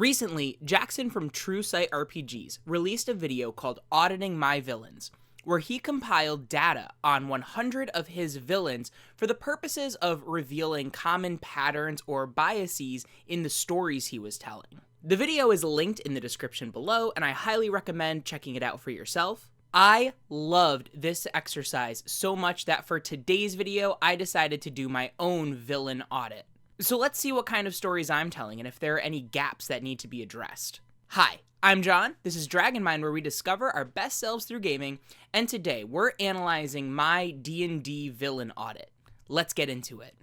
Recently, Jackson from TTRPGs released a video called Auditing My Villains, where he compiled data on 100 of his villains for the purposes of revealing common patterns or biases in the stories he was telling. The video is linked in the description below, and I highly recommend checking it out for yourself. I loved this exercise so much that for today's video, I decided to do my own villain audit. So let's see what kind of stories I'm telling and if there are any gaps that need to be addressed. Hi, I'm John. This is Dragon Mind, where we discover our best selves through gaming, and today we're analyzing my D&D villain audit. Let's get into it.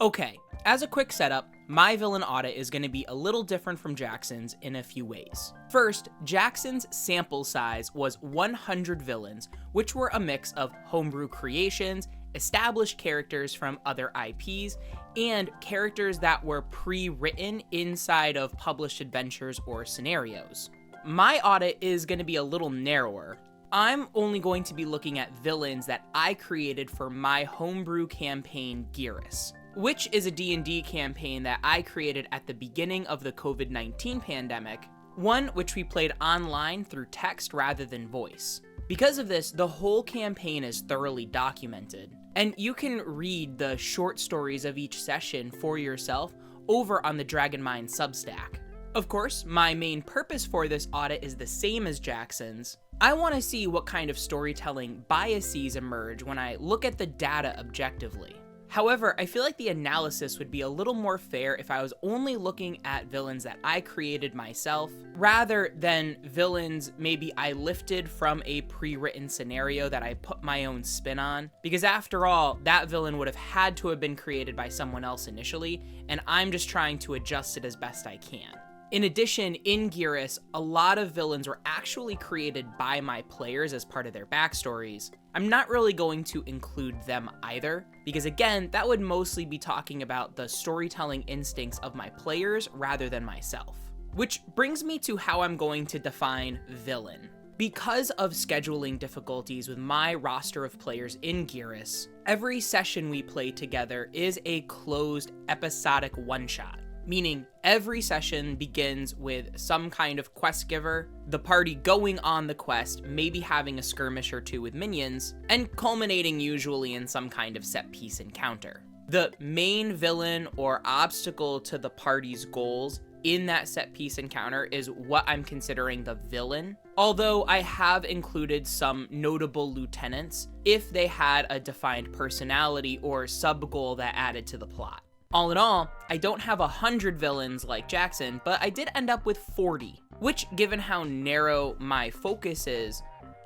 Okay, as a quick setup, my villain audit is going to be a little different from Jackson's in a few ways. First, Jackson's sample size was 100 villains, which were a mix of homebrew creations, established characters from other IPs, and characters that were pre-written inside of published adventures or scenarios. My audit is going to be a little narrower. I'm only going to be looking at villains that I created for my homebrew campaign, Gearus, which is a D&D campaign that I created at the beginning of the COVID-19 pandemic, one which we played online through text rather than voice. Because of this, the whole campaign is thoroughly documented, and you can read the short stories of each session for yourself over on the Dragon Mind Substack. Of course, my main purpose for this audit is the same as Jackson's. I want to see what kind of storytelling biases emerge when I look at the data objectively. However, I feel like the analysis would be a little more fair if I was only looking at villains that I created myself, rather than villains maybe I lifted from a pre-written scenario that I put my own spin on, because after all, that villain would have had to have been created by someone else initially, and I'm just trying to adjust it as best I can. In addition, in Gearus, a lot of villains were actually created by my players as part of their backstories. I'm not really going to include them either, because again, that would mostly be talking about the storytelling instincts of my players rather than myself. Which brings me to how I'm going to define villain. Because of scheduling difficulties with my roster of players in Gearus, every session we play together is a closed episodic one-shot. Meaning every session begins with some kind of quest giver, the party going on the quest, maybe having a skirmish or two with minions, and culminating usually in some kind of set piece encounter. The main villain or obstacle to the party's goals in that set piece encounter is what I'm considering the villain, although I have included some notable lieutenants if they had a defined personality or sub-goal that added to the plot. All in all, I don't have 100 villains like Jackson, but I did end up with 40, which, given how narrow my focus is,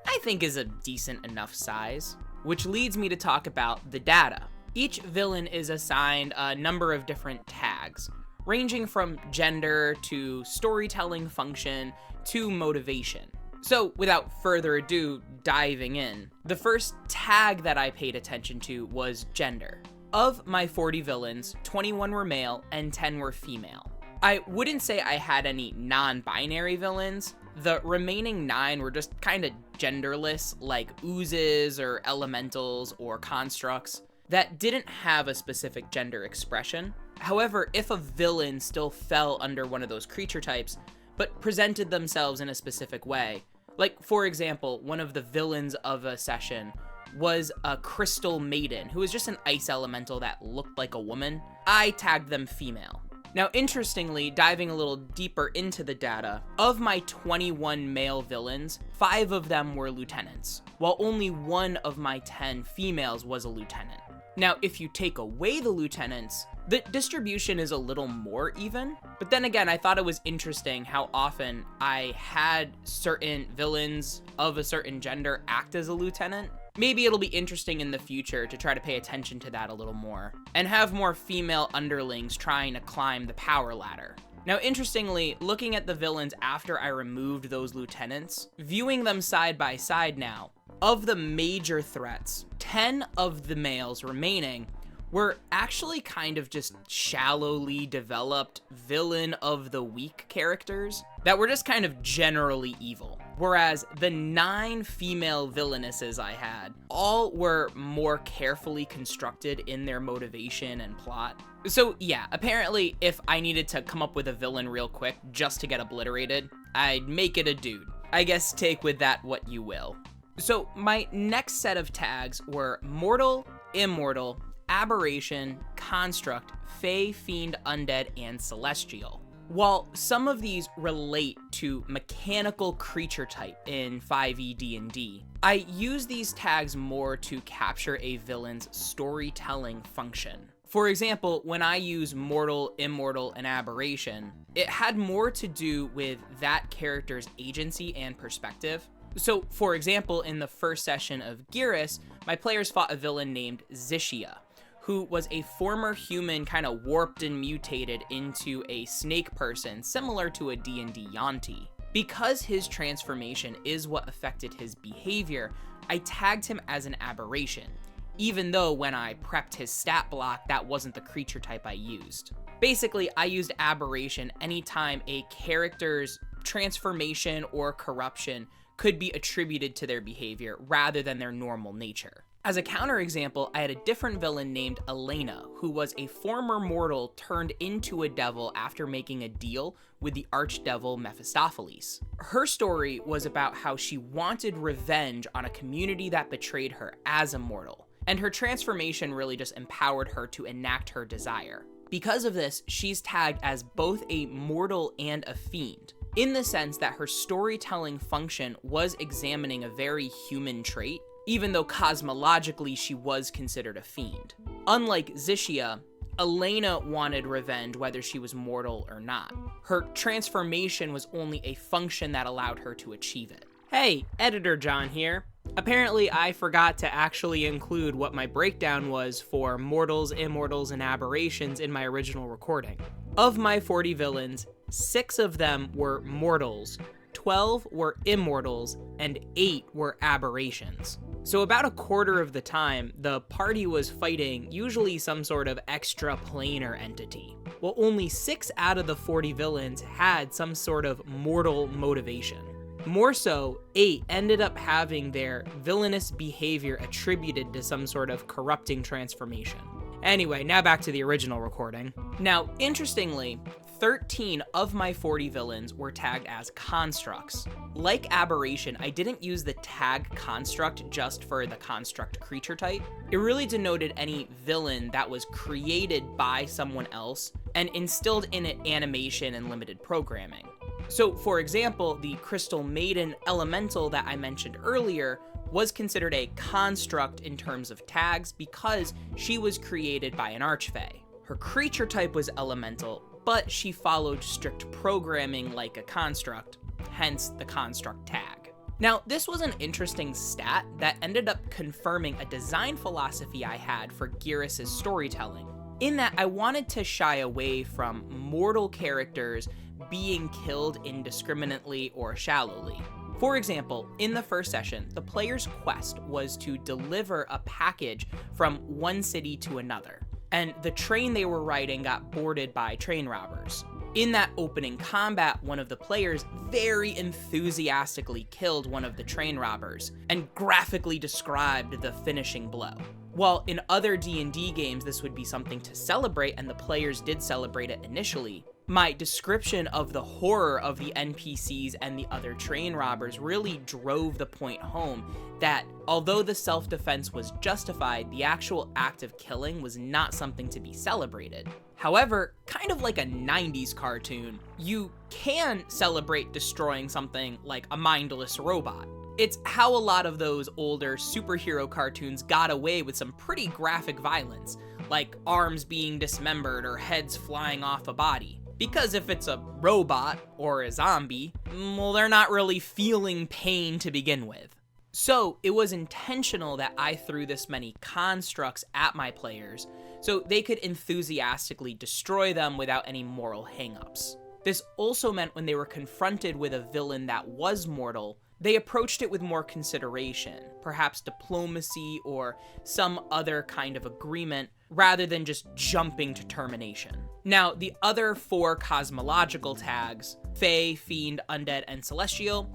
I think is a decent enough size. Which leads me to talk about the data. Each villain is assigned a number of different tags, ranging from gender to storytelling function to motivation. So, without further ado, diving in, the first tag that I paid attention to was gender. Of my 40 villains, 21 were male and 10 were female. I wouldn't say I had any non-binary villains. The remaining 9 were just kind of genderless, like oozes or elementals or constructs that didn't have a specific gender expression. However, if a villain still fell under one of those creature types, but presented themselves in a specific way, like for example, one of the villains of a session was a crystal maiden who was just an ice elemental that looked like a woman, I tagged them female. Now, interestingly, diving a little deeper into the data, of my 21 male villains, 5 of them were lieutenants, while only 1 of my 10 females was a lieutenant. Now, if you take away the lieutenants, the distribution is a little more even, but then again, I thought it was interesting how often I had certain villains of a certain gender act as a lieutenant. Maybe it'll be interesting in the future to try to pay attention to that a little more, and have more female underlings trying to climb the power ladder. Now, interestingly, looking at the villains after I removed those lieutenants, viewing them side by side now, of the major threats, 10 of the males remaining were actually kind of just shallowly developed villain of the week characters that were just kind of generally evil. whereas the 9 female villainesses I had all were more carefully constructed in their motivation and plot. So yeah, apparently if I needed to come up with a villain real quick just to get obliterated, I'd make it a dude. I guess take with that what you will. So my next set of tags were mortal, immortal, aberration, construct, fey, fiend, undead, and celestial. While some of these relate to mechanical creature type in 5e D&D, I use these tags more to capture a villain's storytelling function. For example, when I use mortal, immortal, and aberration, it had more to do with that character's agency and perspective. So, for example, in the first session of Geras, my players fought a villain named Zishia, who was a former human kind of warped and mutated into a snake person similar to a D&D Yanti. Because his transformation is what affected his behavior, I tagged him as an aberration, even though when I prepped his stat block, that wasn't the creature type I used. Basically, I used aberration anytime a character's transformation or corruption could be attributed to their behavior rather than their normal nature. As a counterexample, I had a different villain named Elena, who was a former mortal turned into a devil after making a deal with the archdevil Mephistopheles. Her story was about how she wanted revenge on a community that betrayed her as a mortal, and her transformation really just empowered her to enact her desire. Because of this, she's tagged as both a mortal and a fiend, in the sense that her storytelling function was examining a very human trait, even though cosmologically she was considered a fiend. Unlike Zishia, Elena wanted revenge whether she was mortal or not. Her transformation was only a function that allowed her to achieve it. Hey, Editor John here. Apparently I forgot to actually include what my breakdown was for mortals, immortals, and aberrations in my original recording. Of my 40 villains, 6 of them were mortals, 12 were immortals, and 8 were aberrations. So about a quarter of the time, the party was fighting usually some sort of extra-planar entity. Well, only 6 out of the 40 villains had some sort of mortal motivation. More so, 8 ended up having their villainous behavior attributed to some sort of corrupting transformation. Anyway, now back to the original recording. Now, interestingly, 13 of my 40 villains were tagged as constructs. Like aberration, I didn't use the tag construct just for the construct creature type. It really denoted any villain that was created by someone else and instilled in it animation and limited programming. So, for example, the Crystal Maiden elemental that I mentioned earlier was considered a construct in terms of tags because she was created by an archfey. Her creature type was elemental, but she followed strict programming like a construct, hence the construct tag. Now, this was an interesting stat that ended up confirming a design philosophy I had for Geras' storytelling, in that I wanted to shy away from mortal characters being killed indiscriminately or shallowly. For example, in the first session, the player's quest was to deliver a package from one city to another, and the train they were riding got boarded by train robbers. In that opening combat, one of the players very enthusiastically killed one of the train robbers and graphically described the finishing blow. While in other D&D games this would be something to celebrate, and the players did celebrate it initially, my description of the horror of the NPCs and the other train robbers really drove the point home that although the self-defense was justified, the actual act of killing was not something to be celebrated. However, kind of like a 90s cartoon, you can celebrate destroying something like a mindless robot. It's how a lot of those older superhero cartoons got away with some pretty graphic violence, like arms being dismembered or heads flying off a body. Because if it's a robot or a zombie, well, they're not really feeling pain to begin with. So it was intentional that I threw this many constructs at my players so they could enthusiastically destroy them without any moral hangups. This also meant when they were confronted with a villain that was mortal, they approached it with more consideration, perhaps diplomacy or some other kind of agreement, rather than just jumping to termination. Now, the other 4 cosmological tags, Fey, Fiend, Undead, and Celestial,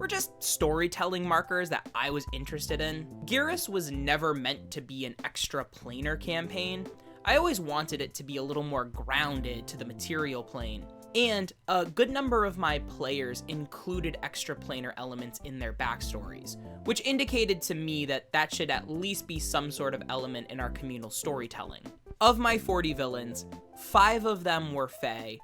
were just storytelling markers that I was interested in. Geras was never meant to be an extra planar campaign. I always wanted it to be a little more grounded to the material plane, and a good number of my players included extra planar elements in their backstories, which indicated to me that that should at least be some sort of element in our communal storytelling. Of my 40 villains, 5 of them were Fae,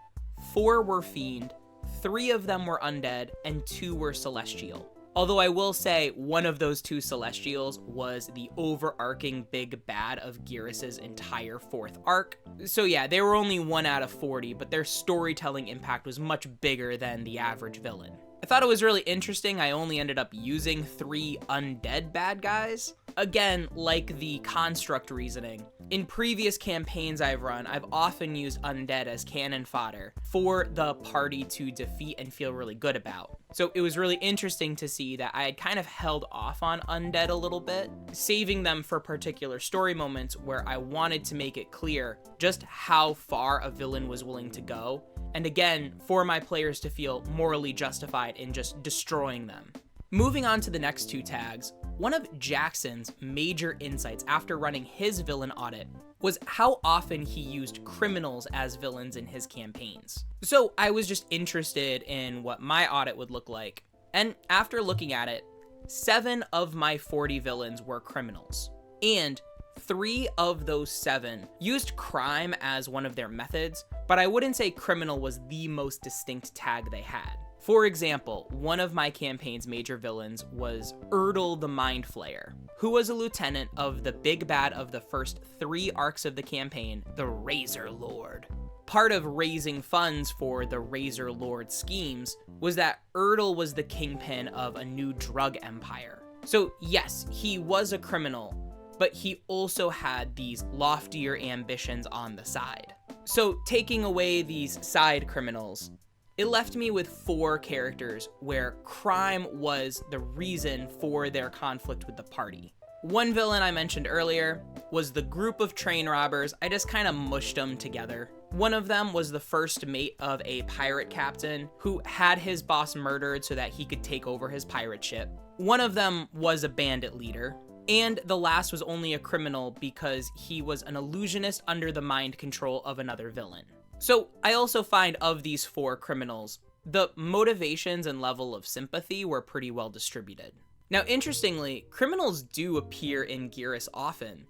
4 were Fiend, 3 of them were Undead, and 2 were Celestial. Although I will say one of those 2 Celestials was the overarching big bad of Geras's entire 4th arc. So yeah, they were only 1 out of 40, but their storytelling impact was much bigger than the average villain. I thought it was really interesting I only ended up using 3 undead bad guys. Again, like the construct reasoning, in previous campaigns I've run, I've often used undead as cannon fodder for the party to defeat and feel really good about. So it was really interesting to see that I had kind of held off on undead a little bit, saving them for particular story moments where I wanted to make it clear just how far a villain was willing to go, and again, for my players to feel morally justified in just destroying them. Moving on to the next 2 tags, one of Jackson's major insights after running his villain audit was how often he used criminals as villains in his campaigns. So I was just interested in what my audit would look like, and after looking at it, 7 of my 40 villains were criminals, and 3 of those 7 used crime as one of their methods, but I wouldn't say criminal was the most distinct tag they had. For example, one of my campaign's major villains was Erdl the Mind Flayer, who was a lieutenant of the big bad of the first 3 arcs of the campaign, the Razor Lord. Part of raising funds for the Razor Lord schemes was that Erdl was the kingpin of a new drug empire. So yes, he was a criminal, but he also had these loftier ambitions on the side. So taking away these side criminals, it left me with 4 characters where crime was the reason for their conflict with the party. One villain I mentioned earlier was the group of train robbers. I just kind of mushed them together. One of them was the first mate of a pirate captain who had his boss murdered so that he could take over his pirate ship. One of them was a bandit leader. And the last was only a criminal because he was an illusionist under the mind control of another villain. So I also find of these 4 criminals, the motivations and level of sympathy were pretty well distributed. Now, interestingly, criminals do appear in Geras often,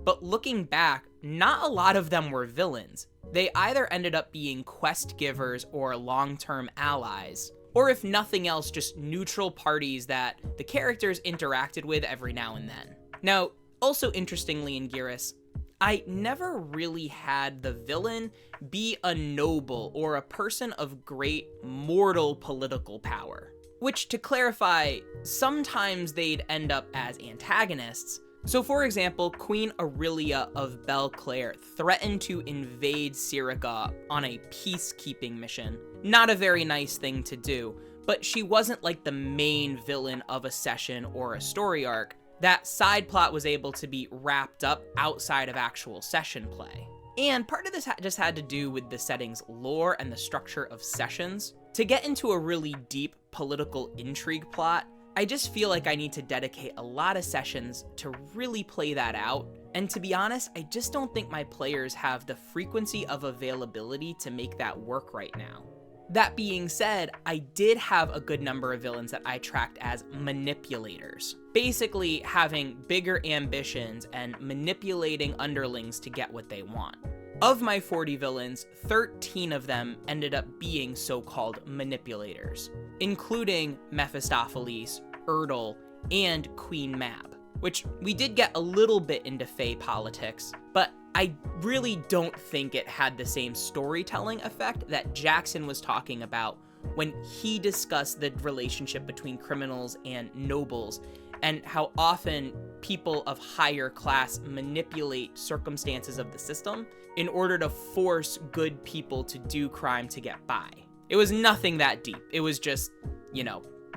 but looking back, not a lot of them were villains. They either ended up being quest givers or long-term allies, or if nothing else, just neutral parties that the characters interacted with every now and then. Now, also interestingly in Geras, I never really had the villain be a noble or a person of great mortal political power. Which, to clarify, sometimes they'd end up as antagonists. So for example, Queen Aurelia of Belclair threatened to invade Syriga on a peacekeeping mission. Not a very nice thing to do, but she wasn't like the main villain of a session or a story arc. That side plot was able to be wrapped up outside of actual session play. And part of this just had to do with the setting's lore and the structure of sessions. To get into a really deep political intrigue plot, I just feel like I need to dedicate a lot of sessions to really play that out. And to be honest, I just don't think my players have the frequency of availability to make that work right now. That being said, I did have a good number of villains that I tracked as manipulators. Basically having bigger ambitions and manipulating underlings to get what they want. Of my 40 villains, 13 of them ended up being so-called manipulators, including Mephistopheles, Erdl, and Queen Mab, which we did get a little bit into Fae politics, but I really don't think it had the same storytelling effect that Jackson was talking about when he discussed the relationship between criminals and nobles and how often people of higher class manipulate circumstances of the system in order to force good people to do crime to get by. It was nothing that deep. It was just,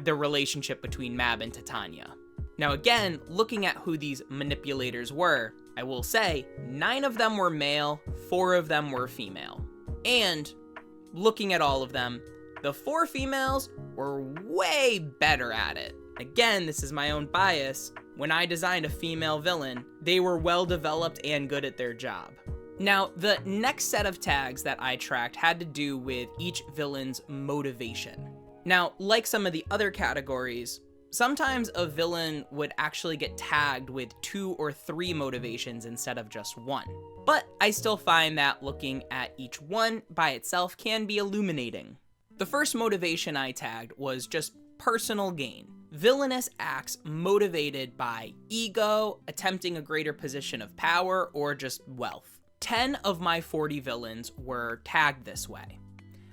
the relationship between Mab and Titania. Now again, looking at who these manipulators were, I will say 9 of them were male, 4 of them were female. And looking at all of them, The 4 females were way better at it. Again, this is my own bias. When I designed a female villain, they were well developed and good at their job. Now, the next set of tags that I tracked had to do with each villain's motivation. Now, like some of the other categories, sometimes a villain would actually get tagged with 2 or 3 motivations instead of just 1. But I still find that looking at each one by itself can be illuminating. The first motivation I tagged was just personal gain. Villainous acts motivated by ego, attempting a greater position of power, or just wealth. 10 of my 40 villains were tagged this way.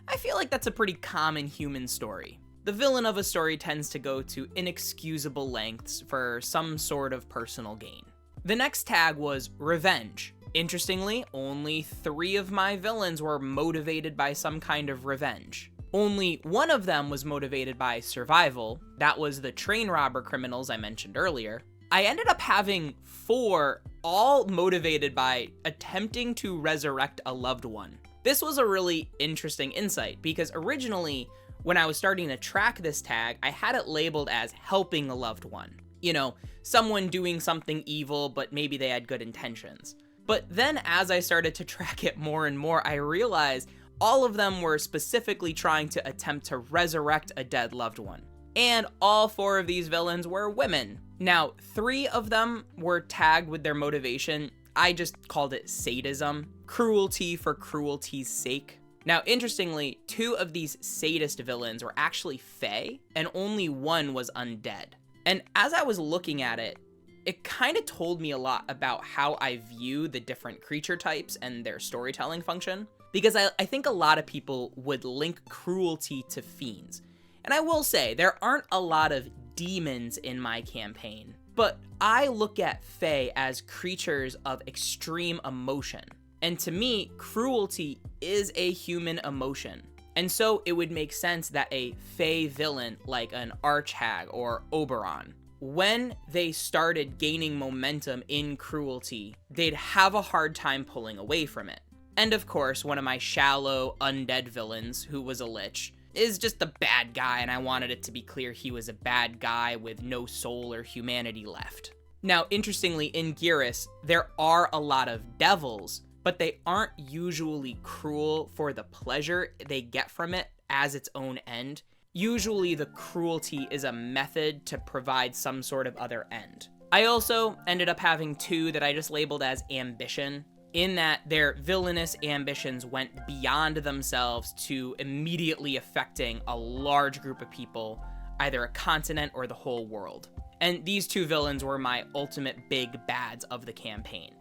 I feel like that's a pretty common human story. The villain of a story tends to go to inexcusable lengths for some sort of personal gain. The next tag was revenge. Interestingly, only 3 of my villains were motivated by some kind of revenge. Only 1 of them was motivated by survival. That was the train robber criminals I mentioned earlier. I ended up having 4 all motivated by attempting to resurrect a loved one. This was a really interesting insight because originally, when I was starting to track this tag, I had it labeled as helping a loved one. You know, someone doing something evil, but maybe they had good intentions. But then as I started to track it more and more, I realized all of them were specifically trying to attempt to resurrect a dead loved one. And all 4 of these villains were women. Now, 3 of them were tagged with their motivation. I just called it sadism, cruelty for cruelty's sake. Now, interestingly, 2 of these sadist villains were actually fae, and only 1 was undead. And as I was looking at it, it kind of told me a lot about how I view the different creature types and their storytelling function. Because I think a lot of people would link cruelty to fiends. And I will say, there aren't a lot of demons in my campaign, but I look at fae as creatures of extreme emotion. And to me, cruelty is a human emotion. And so it would make sense that a fae villain like an Archhag or Oberon, when they started gaining momentum in cruelty, they'd have a hard time pulling away from it. And of course, one of my shallow, undead villains, who was a lich, is just a bad guy, and I wanted it to be clear he was a bad guy with no soul or humanity left. Now, interestingly, in Geras, there are a lot of devils, but they aren't usually cruel for the pleasure they get from it as its own end. Usually, the cruelty is a method to provide some sort of other end. I also ended up having 2 that I just labeled as ambition, in that their villainous ambitions went beyond themselves to immediately affecting a large group of people, either a continent or the whole world. And these 2 villains were my ultimate big bads of the campaign.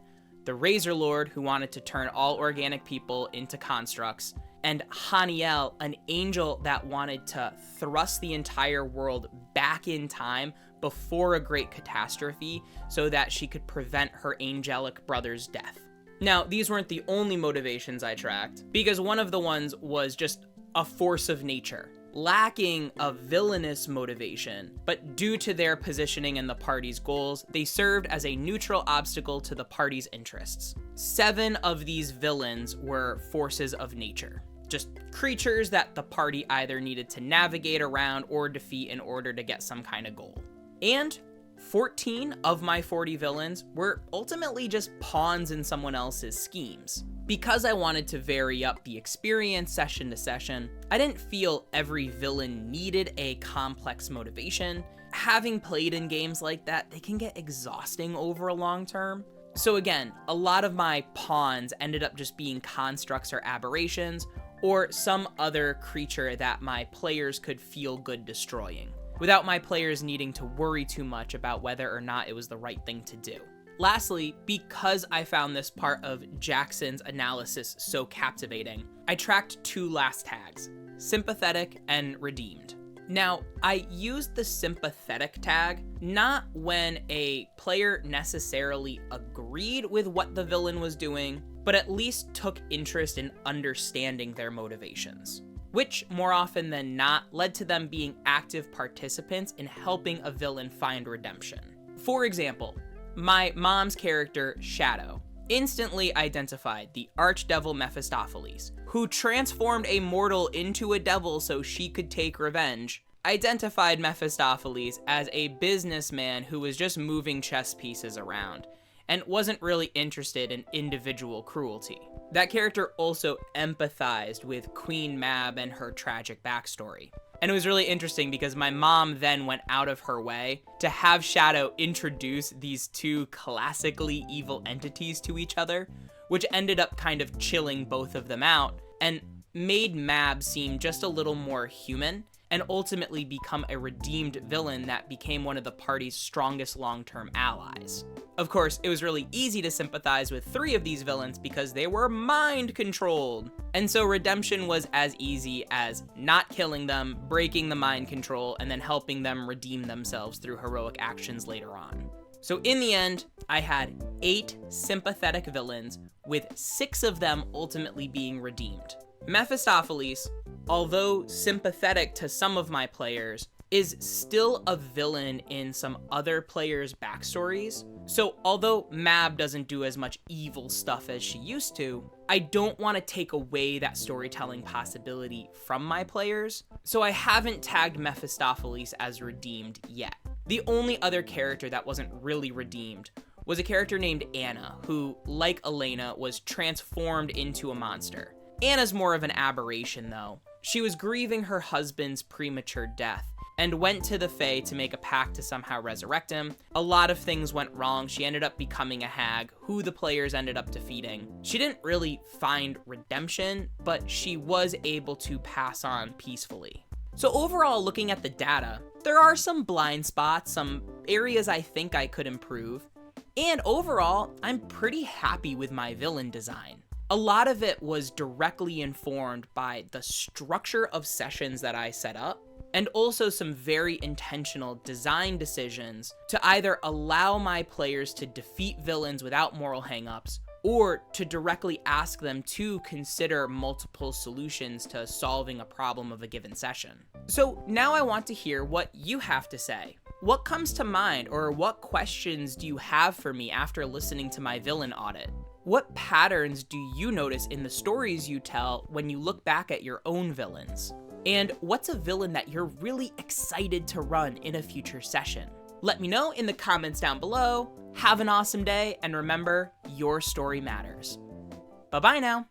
The Razor Lord, who wanted to turn all organic people into constructs, and Haniel, an angel that wanted to thrust the entire world back in time before a great catastrophe so that she could prevent her angelic brother's death. Now, these weren't the only motivations I tracked, because one of the ones was just a force of nature, lacking a villainous motivation, but due to their positioning in the party's goals, they served as a neutral obstacle to the party's interests. 7 of these villains were forces of nature, just creatures that the party either needed to navigate around or defeat in order to get some kind of goal. And 14 of my 40 villains were ultimately just pawns in someone else's schemes. Because I wanted to vary up the experience session to session, I didn't feel every villain needed a complex motivation. Having played in games like that, they can get exhausting over a long term. So again, a lot of my pawns ended up just being constructs or aberrations, or some other creature that my players could feel good destroying, without my players needing to worry too much about whether or not it was the right thing to do. Lastly, because I found this part of Jackson's analysis so captivating, I tracked 2 last tags, sympathetic and redeemed. Now, I used the sympathetic tag not when a player necessarily agreed with what the villain was doing, but at least took interest in understanding their motivations, which more often than not led to them being active participants in helping a villain find redemption. For example, my mom's character, Shadow. instantly identified the archdevil Mephistopheles, who transformed a mortal into a devil so she could take revenge, identified Mephistopheles as a businessman who was just moving chess pieces around, and wasn't really interested in individual cruelty. That character also empathized with Queen Mab and her tragic backstory. And it was really interesting because my mom then went out of her way to have Shadow introduce these two classically evil entities to each other, which ended up kind of chilling both of them out and made Mab seem just a little more human and ultimately become a redeemed villain that became one of the party's strongest long-term allies. Of course, it was really easy to sympathize with 3 of these villains because they were mind-controlled. And so redemption was as easy as not killing them, breaking the mind control, and then helping them redeem themselves through heroic actions later on. So in the end, I had 8 sympathetic villains, with 6 of them ultimately being redeemed. Mephistopheles, although sympathetic to some of my players, is still a villain in some other players' backstories. So although Mab doesn't do as much evil stuff as she used to, I don't want to take away that storytelling possibility from my players, so I haven't tagged Mephistopheles as redeemed yet. The only other character that wasn't really redeemed was a character named Anna, who, like Elena, was transformed into a monster. Anna's more of an aberration, though. She was grieving her husband's premature death, and went to the Fae to make a pact to somehow resurrect him. A lot of things went wrong. She ended up becoming a hag, who the players ended up defeating. She didn't really find redemption, but she was able to pass on peacefully. So overall, looking at the data, there are some blind spots, some areas I think I could improve, and overall, I'm pretty happy with my villain design. A lot of it was directly informed by the structure of sessions that I set up, and also some very intentional design decisions to either allow my players to defeat villains without moral hangups, or to directly ask them to consider multiple solutions to solving a problem of a given session. So now I want to hear what you have to say. What comes to mind, or what questions do you have for me after listening to my villain audit? What patterns do you notice in the stories you tell when you look back at your own villains? And what's a villain that you're really excited to run in a future session? Let me know in the comments down below. Have an awesome day, and remember, your story matters. Bye-bye now.